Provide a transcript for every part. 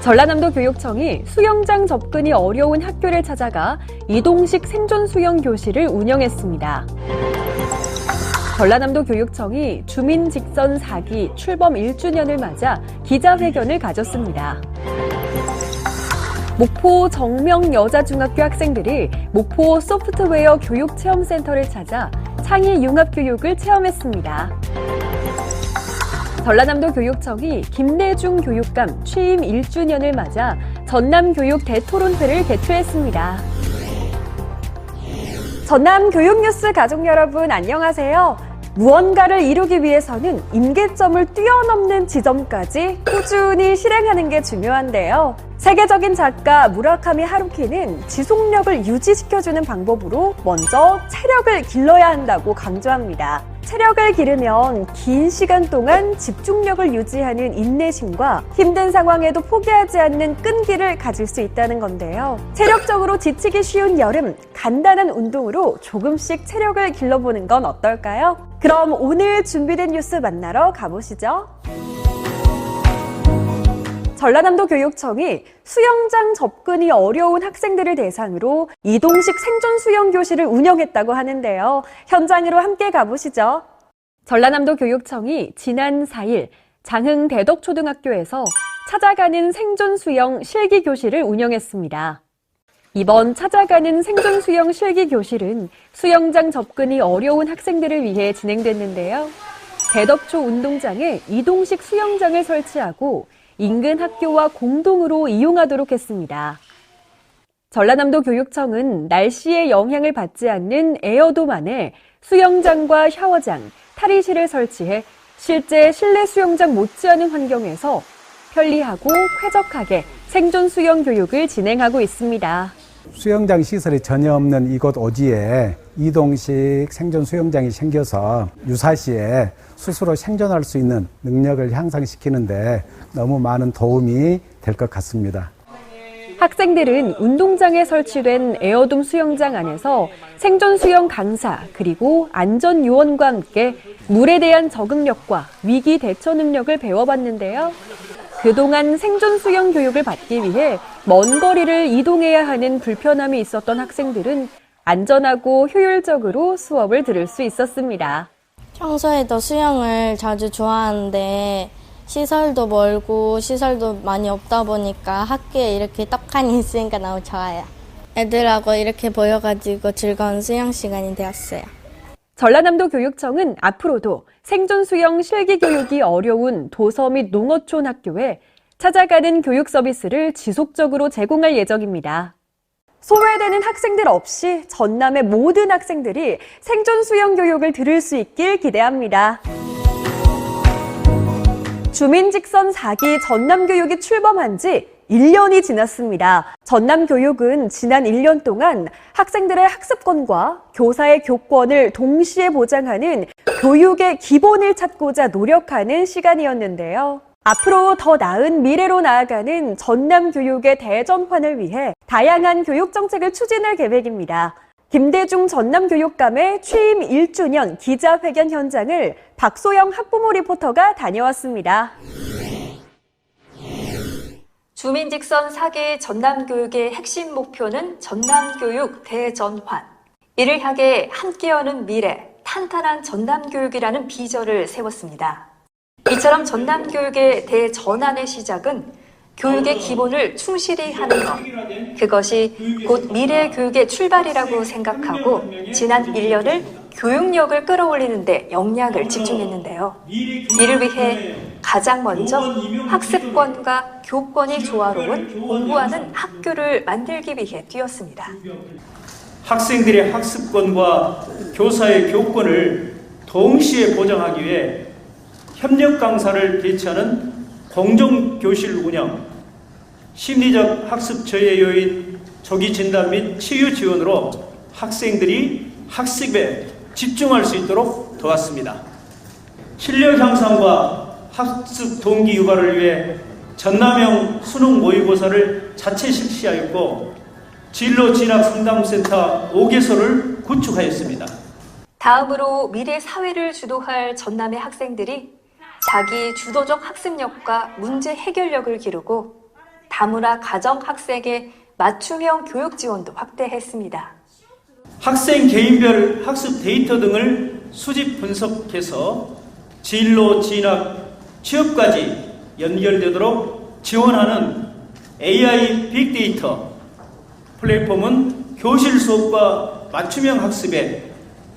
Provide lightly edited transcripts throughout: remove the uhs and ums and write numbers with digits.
전라남도 교육청이 수영장 접근이 어려운 학교를 찾아가 이동식 생존 수영 교실을 운영했습니다. 전라남도 교육청이 주민 직선 4기 출범 1주년을 맞아 기자회견을 가졌습니다. 목포 정명여자중학교 학생들이 목포 소프트웨어 교육체험센터를 찾아 창의 융합교육을 체험했습니다. 전라남도 교육청이 김내중 교육감 취임 1주년을 맞아 전남교육 대토론회를 개최했습니다. 전남교육뉴스 가족 여러분 안녕하세요. 무언가를 이루기 위해서는 임계점을 뛰어넘는 지점까지 꾸준히 실행하는 게 중요한데요. 세계적인 작가 무라카미 하루키는 지속력을 유지시켜주는 방법으로 먼저 체력을 길러야 한다고 강조합니다. 체력을 기르면 긴 시간 동안 집중력을 유지하는 인내심과 힘든 상황에도 포기하지 않는 끈기를 가질 수 있다는 건데요. 체력적으로 지치기 쉬운 여름, 간단한 운동으로 조금씩 체력을 길러보는 건 어떨까요? 그럼 오늘 준비된 뉴스 만나러 가보시죠. 전라남도 교육청이 수영장 접근이 어려운 학생들을 대상으로 이동식 생존 수영 교실을 운영했다고 하는데요. 현장으로 함께 가보시죠. 전라남도 교육청이 지난 4일 장흥 대덕초등학교에서 찾아가는 생존 수영 실기 교실을 운영했습니다. 이번 찾아가는 생존 수영 실기 교실은 수영장 접근이 어려운 학생들을 위해 진행됐는데요. 대덕초 운동장에 이동식 수영장을 설치하고 인근 학교와 공동으로 이용하도록 했습니다. 전라남도 교육청은 날씨의 영향을 받지 않는 에어돔 안에 수영장과 샤워장, 탈의실을 설치해 실제 실내 수영장 못지않은 환경에서 편리하고 쾌적하게 생존 수영 교육을 진행하고 있습니다. 수영장 시설이 전혀 없는 이곳 오지에 이동식 생존 수영장이 생겨서 유사시에 스스로 생존할 수 있는 능력을 향상시키는데 너무 많은 도움이 될 것 같습니다. 학생들은 운동장에 설치된 에어돔 수영장 안에서 생존 수영 강사 그리고 안전 요원과 함께 물에 대한 적응력과 위기 대처 능력을 배워봤는데요. 그동안 생존 수영 교육을 받기 위해 먼 거리를 이동해야 하는 불편함이 있었던 학생들은 안전하고 효율적으로 수업을 들을 수 있었습니다. 평소에도 수영을 자주 좋아하는데 시설도 멀고 시설도 많이 없다 보니까 학교에 이렇게 떡하니 있으니까 너무 좋아요. 애들하고 이렇게 보여가지고 즐거운 수영 시간이 되었어요. 전라남도 교육청은 앞으로도 생존 수영 실기 교육이 어려운 도서 및 농어촌 학교에 찾아가는 교육 서비스를 지속적으로 제공할 예정입니다. 소외되는 학생들 없이 전남의 모든 학생들이 생존 수영 교육을 들을 수 있길 기대합니다. 주민직선 4기 전남교육이 출범한 지 1년이 지났습니다. 전남교육은 지난 1년 동안 학생들의 학습권과 교사의 교권을 동시에 보장하는 교육의 기본을 찾고자 노력하는 시간이었는데요. 앞으로 더 나은 미래로 나아가는 전남교육의 대전환을 위해 다양한 교육정책을 추진할 계획입니다. 김대중 전남교육감의 취임 1주년 기자회견 현장을 박소영 학부모 리포터가 다녀왔습니다. 주민직선 4기 전남교육의 핵심 목표는 전남교육 대전환. 이를 향해 함께 여는 미래, 탄탄한 전남교육이라는 비전을 세웠습니다. 이처럼 전남교육의 대전환의 시작은 교육의 기본을 충실히 하는 것, 그것이 곧 미래 교육의 출발이라고 생각하고 지난 1년을 교육력을 끌어올리는 데 역량을 집중했는데요. 이를 위해 가장 먼저 학습권과 교권이 조화로운 공부하는 학교를 만들기 위해 뛰었습니다. 학생들의 학습권과 교사의 교권을 동시에 보장하기 위해 협력 강사를 배치하는 공정교실 운영, 심리적 학습 저해 요인 조기 진단 및 치유 지원으로 학생들이 학습에 집중할 수 있도록 도왔습니다. 실력 향상과 학습 동기 유발을 위해 전남형 수능 모의고사를 자체 실시하였고 진로 진학 상담센터 5개소를 구축하였습니다. 다음으로 미래 사회를 주도할 전남의 학생들이 자기 주도적 학습력과 문제 해결력을 기르고 다문화 가정 학생의 맞춤형 교육 지원도 확대했습니다. 학생 개인별 학습 데이터 등을 수집 분석해서 진로, 진학, 취업까지 연결되도록 지원하는 AI 빅데이터 플랫폼은 교실 수업과 맞춤형 학습에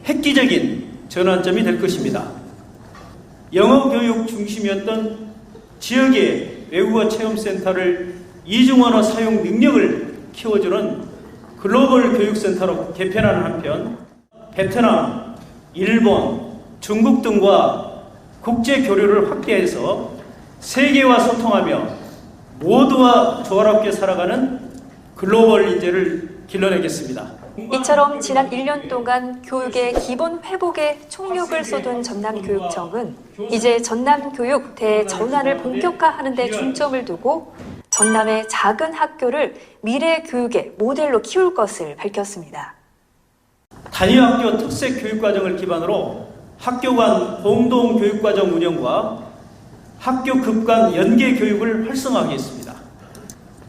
획기적인 전환점이 될 것입니다. 영어 교육 중심이었던 지역의 외국어 체험센터를 이중언어 사용 능력을 키워주는 글로벌 교육센터로 개편하는 한편 베트남, 일본, 중국 등과 국제 교류를 확대해서 세계와 소통하며 모두와 조화롭게 살아가는 글로벌 인재를 길러내겠습니다. 이처럼 지난 1년 동안 교육의 기본 회복에 총력을 쏟은 전남교육청은 이제 전남교육 대전환을 본격화하는 데 중점을 두고 전남의 작은 학교를 미래 교육의 모델로 키울 것을 밝혔습니다. 단위학교 특색 교육과정을 기반으로 학교 간 공동 교육과정 운영과 학교 급 간 연계 교육을 활성화하겠습니다.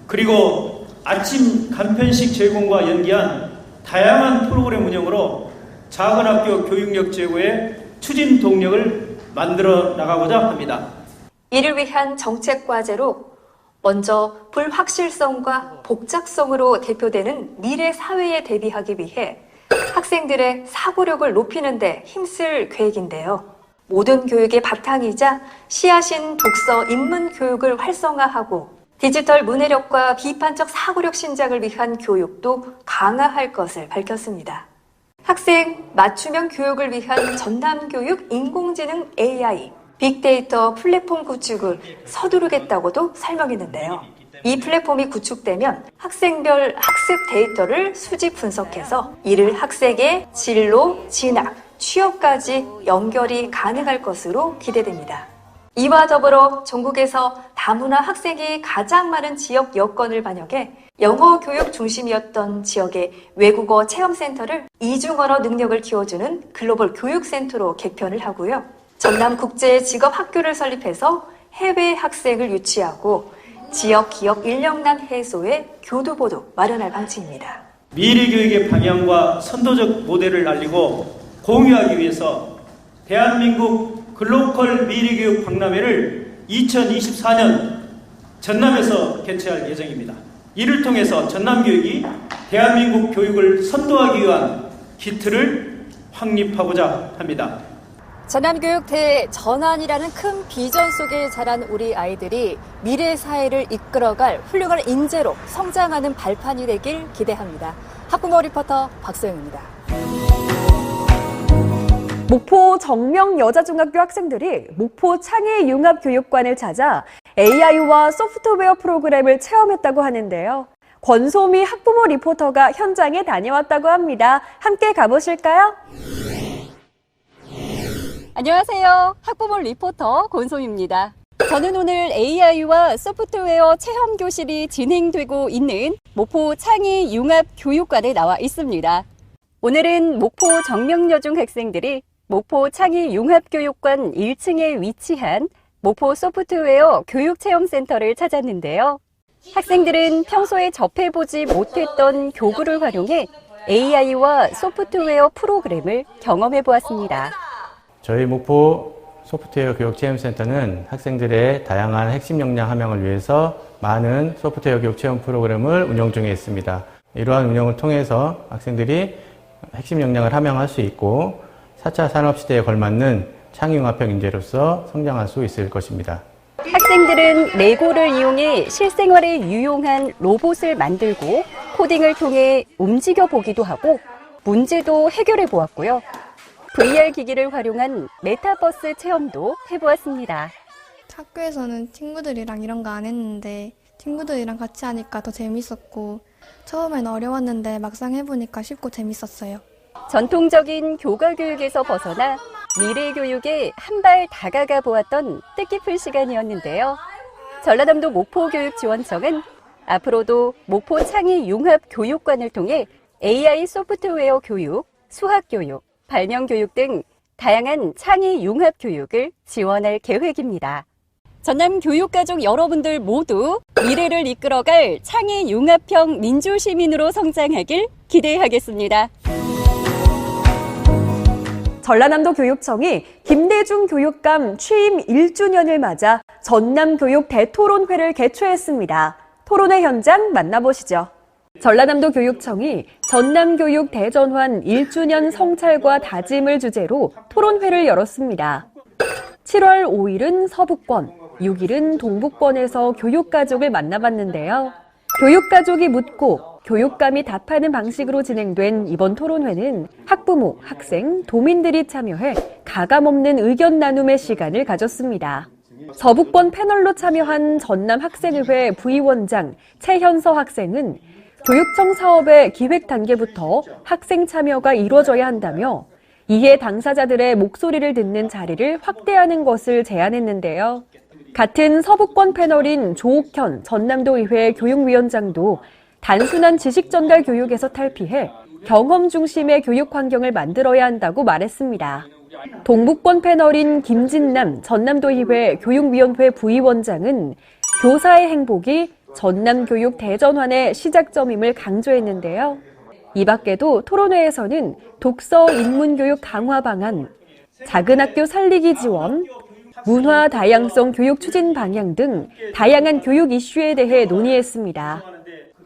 그리고 아침 간편식 제공과 연계한 다양한 프로그램 운영으로 작은 학교 교육력 제고의 추진 동력을 만들어 나가고자 합니다. 이를 위한 정책 과제로 먼저 불확실성과 복잡성으로 대표되는 미래 사회에 대비하기 위해 학생들의 사고력을 높이는 데 힘쓸 계획인데요. 모든 교육의 바탕이자 씨앗인 독서, 인문 교육을 활성화하고 디지털 문해력과 비판적 사고력 신장을 위한 교육도 강화할 것을 밝혔습니다. 학생 맞춤형 교육을 위한 전남교육 인공지능 AI, 빅데이터 플랫폼 구축을 서두르겠다고도 설명했는데요. 이 플랫폼이 구축되면 학생별 학습 데이터를 수집 분석해서 이를 학생의 진로, 진학, 취업까지 연결이 가능할 것으로 기대됩니다. 이와 더불어 전국에서 다문화 학생이 가장 많은 지역 여건을 반영해 영어 교육 중심이었던 지역의 외국어 체험센터를 이중언어 능력을 키워주는 글로벌 교육센터로 개편을 하고요. 전남국제직업학교를 설립해서 해외 학생을 유치하고 지역 기업 인력난 해소에 교두보도 마련할 방침입니다. 미래교육의 방향과 선도적 모델을 알리고 공유하기 위해서 대한민국 글로컬 미래교육 박람회를 2024년 전남에서 개최할 예정입니다. 이를 통해서 전남교육이 대한민국 교육을 선도하기 위한 기틀을 확립하고자 합니다. 전남교육 대전환이라는 큰 비전 속에 자란 우리 아이들이 미래 사회를 이끌어갈 훌륭한 인재로 성장하는 발판이 되길 기대합니다. 학부모 리포터 박소영입니다. 목포 정명 여자중학교 학생들이 목포 창의융합교육관을 찾아 AI와 소프트웨어 프로그램을 체험했다고 하는데요. 권소미 학부모 리포터가 현장에 다녀왔다고 합니다. 함께 가보실까요? 안녕하세요. 학부모 리포터 권소미입니다. 저는 오늘 AI와 소프트웨어 체험 교실이 진행되고 있는 목포 창의융합교육관에 나와 있습니다. 오늘은 목포 정명여중 학생들이 목포 창의융합교육관 1층에 위치한 목포 소프트웨어 교육체험센터를 찾았는데요. 학생들은 평소에 접해보지 못했던 교구를 활용해 AI와 소프트웨어 프로그램을 경험해보았습니다. 저희 목포 소프트웨어 교육체험센터는 학생들의 다양한 핵심 역량 함양을 위해서 많은 소프트웨어 교육체험 프로그램을 운영 중에 있습니다. 이러한 운영을 통해서 학생들이 핵심 역량을 함양할 수 있고 4차 산업시대에 걸맞는 창의융합형 인재로서 성장할 수 있을 것입니다. 학생들은 레고를 이용해 실생활에 유용한 로봇을 만들고 코딩을 통해 움직여 보기도 하고 문제도 해결해 보았고요. VR 기기를 활용한 메타버스 체험도 해보았습니다. 학교에서는 친구들이랑 이런 거 안 했는데 친구들이랑 같이 하니까 더 재밌었고 처음엔 어려웠는데 막상 해보니까 쉽고 재밌었어요. 전통적인 교과 교육에서 벗어나 미래 교육에 한 발 다가가 보았던 뜻깊은 시간이었는데요. 전라남도 목포교육지원청은 앞으로도 목포 창의융합교육관을 통해 AI 소프트웨어 교육, 수학교육, 발명교육 등 다양한 창의융합교육을 지원할 계획입니다. 전남 교육가족 여러분들 모두 미래를 이끌어갈 창의 융합형 민주시민으로 성장하길 기대하겠습니다. 전라남도 교육청이 김대중 교육감 취임 1주년을 맞아 전남교육 대토론회를 개최했습니다. 토론회 현장 만나보시죠. 전라남도 교육청이 전남교육 대전환 1주년 성찰과 다짐을 주제로 토론회를 열었습니다. 7월 5일은 서북권, 6일은 동북권에서 교육가족을 만나봤는데요. 교육가족이 묻고 교육감이 답하는 방식으로 진행된 이번 토론회는 학부모, 학생, 도민들이 참여해 가감없는 의견 나눔의 시간을 가졌습니다. 서북권 패널로 참여한 전남학생의회 부위원장 최현서 학생은 교육청 사업의 기획 단계부터 학생 참여가 이루어져야 한다며 이해 당사자들의 목소리를 듣는 자리를 확대하는 것을 제안했는데요. 같은 서북권 패널인 조옥현 전남도의회 교육위원장도 단순한 지식 전달 교육에서 탈피해 경험 중심의 교육 환경을 만들어야 한다고 말했습니다. 동북권 패널인 김진남 전남도의회 교육위원회 부위원장은 교사의 행복이 전남교육 대전환의 시작점임을 강조했는데요. 이 밖에도 토론회에서는 독서 인문교육 강화 방안, 작은 학교 살리기 지원, 문화 다양성 교육 추진 방향 등 다양한 교육 이슈에 대해 논의했습니다.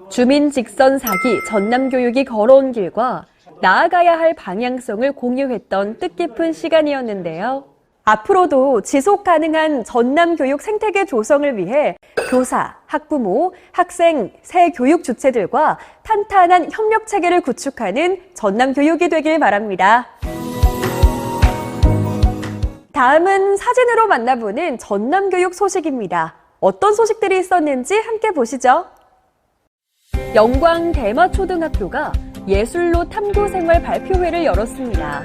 주민 직선 사기 전남교육이 걸어온 길과 나아가야 할 방향성을 공유했던 뜻깊은 시간이었는데요. 앞으로도 지속 가능한 전남교육 생태계 조성을 위해 교사, 학부모, 학생, 새 교육 주체들과 탄탄한 협력 체계를 구축하는 전남교육이 되길 바랍니다. 다음은 사진으로 만나보는 전남교육 소식입니다. 어떤 소식들이 있었는지 함께 보시죠. 영광 대마초등학교가 예술로 탐구생활 발표회를 열었습니다.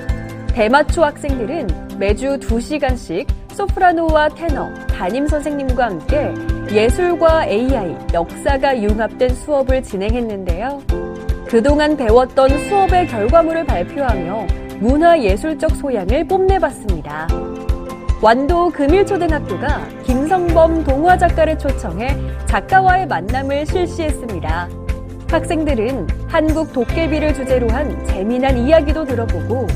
대마초 학생들은 매주 2시간씩 소프라노와 테너, 담임 선생님과 함께 예술과 AI, 역사가 융합된 수업을 진행했는데요. 그동안 배웠던 수업의 결과물을 발표하며 문화예술적 소양을 뽐내봤습니다. 완도 금일초등학교가 김성범 동화작가를 초청해 작가와의 만남을 실시했습니다. 학생들은 한국 도깨비를 주제로 한 재미난 이야기도 들어보고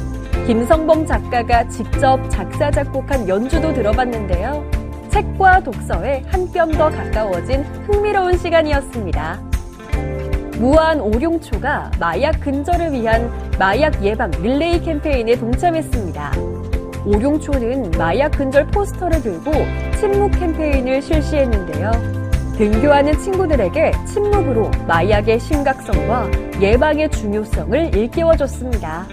김성범 작가가 직접 작사 작곡한 연주도 들어봤는데요. 책과 독서에 한 뼘 더 가까워진 흥미로운 시간이었습니다. 무안 오룡초가 마약 근절을 위한 마약 예방 릴레이 캠페인에 동참했습니다. 오룡초는 마약 근절 포스터를 들고 침묵 캠페인을 실시했는데요. 등교하는 친구들에게 침묵으로 마약의 심각성과 예방의 중요성을 일깨워줬습니다.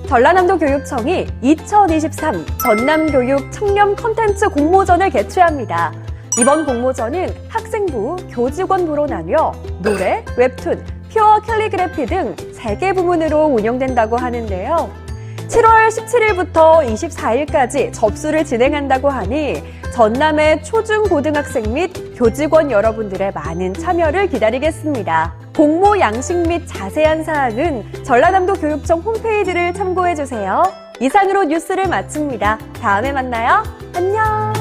전라남도 교육청이 2023 전남교육 청렴 콘텐츠 공모전을 개최합니다. 이번 공모전은 학생부, 교직원부로 나뉘어 노래, 웹툰, 퓨어 캘리그래피 등 3개 부문으로 운영된다고 하는데요. 7월 17일부터 24일까지 접수를 진행한다고 하니 전남의 초중고등학생 및 교직원 여러분들의 많은 참여를 기다리겠습니다. 공모 양식 및 자세한 사항은 전라남도 교육청 홈페이지를 참고해주세요. 이상으로 뉴스를 마칩니다. 다음에 만나요. 안녕.